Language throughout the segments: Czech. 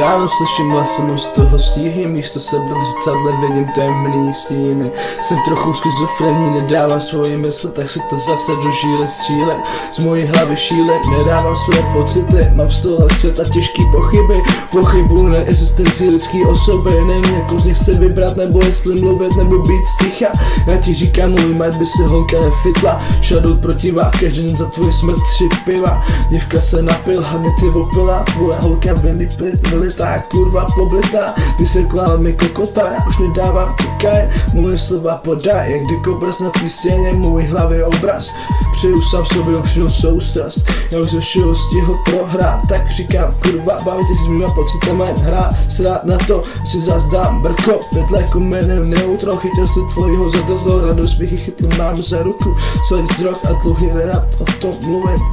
ráno slyším hlasem z toho stíhy, místo sebe v zrcadle vidím temný stíny. Jsem trochu schizofrení, nedávám svoji mysl, tak si to zase do žíle střílem. Z mojí hlavy šílem, nedávám svoje pocity, mám z toho světa těžký pochyby. Pochybuju na existenci lidský osoby, nevím, jako z nich se vybrat, nebo jestli mluvit, nebo být sticha. Já ti říkám, můj mat by si holka nefytla, šadout protivá, každý den za tvoji smrt 3 piva. Dívka se napila, mě ty opila, tvoje holka vylitá, kurva poblitá. Vysekla mi kokota, já už nedávám kikaj, moje slova podaj, jak kdy obraz na tvý stěně, můj hlavě obraz. Přeju sám sobě opřinou soustrast, já už ze všeho stihl prohrát, tak říkám kurva, bavit si s mýma pocitama, jen hrát, srát na to, že zás dám brko, 5 léku jménem neutro, chytil si tvojího zadrdlo, radost bych ji chytl mámu za ruku, sled z drog a dluhy, nerad o tom mluvím.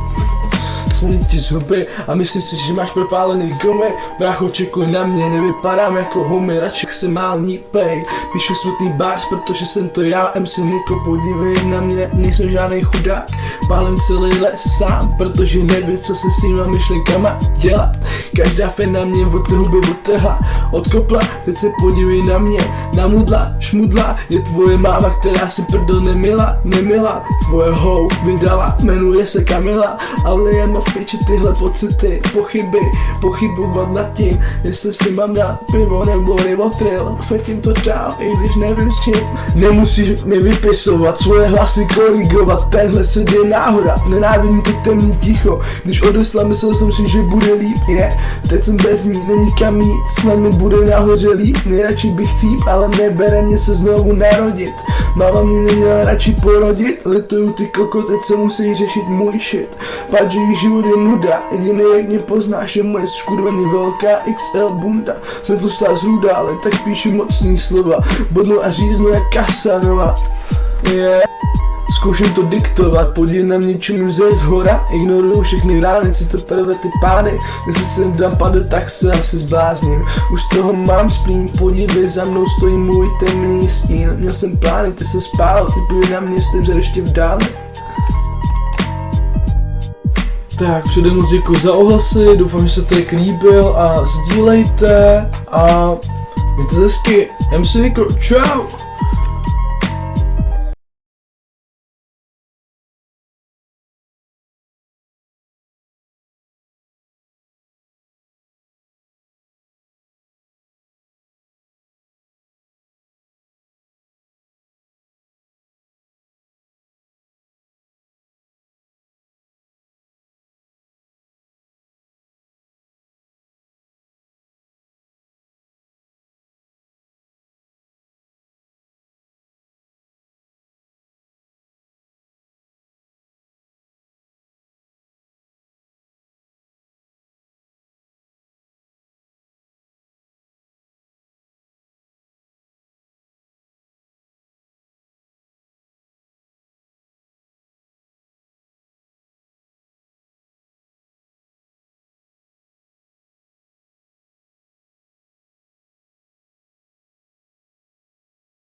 Smlí ti zuby a myslíš si, že máš propálený gumy. Brácho, čekuj na mě, nevypadám jako humy, radši se mál nípej. Píšu smutný bars, protože jsem to já, MC Niko, podívej na mě, nejsem žádný chudák. Pálím celý les sám, protože nevím, co se svýma myšlenkama dělat. Každá fen na mě od huby odtrhla, odkopla, teď se podívej na mě. Namudla, šmudla, je tvoje máma, která si prdel nemila. Tvoje hou vydala, jmenuje se Kamila, ale jen v piči tyhle pocity, pochybovat nad tím, jestli si mám dát pivo nebo rivotril. Fetím to dál, i když nevím s čím. Nemusíš mi vypisovat, svoje hlasy korigovat, tenhle svět je náhoda, nenávidím to temný ticho. Když odešla, myslel jsem si, že bude líp, teď jsem bez ní, není kam jít, snad mi bude nahoře líp. Nejradši bych cíp, ale nebere mě se znovu narodit. Máma mě neměla radši porodit, lituju ty kokoty, co musí řešit můj shit. Páč, jejich život je nuda, jediný jak mě poznáš je moje skurveně velká XL bunda. Jsem tlustá zrůda, ale tak píšu mocný slova, bodnu a říznu jak Casanova. Zkouším to diktovat, podívej na mě čumím ze zhora, ignoruju všechny rány, si to prvé ty pády. Jestli se dám padat, tak se asi zblázním. Už z toho mám splín, podívej, za mnou stojí můj temný stín. Měl jsem plány, ty se spál, ty podívej na mě, jste ještě v dále. Tak, předem moc děkuji za ohlasy, doufám, že se track líbil a sdílejte a mějte se hezky. MC Niko, čau!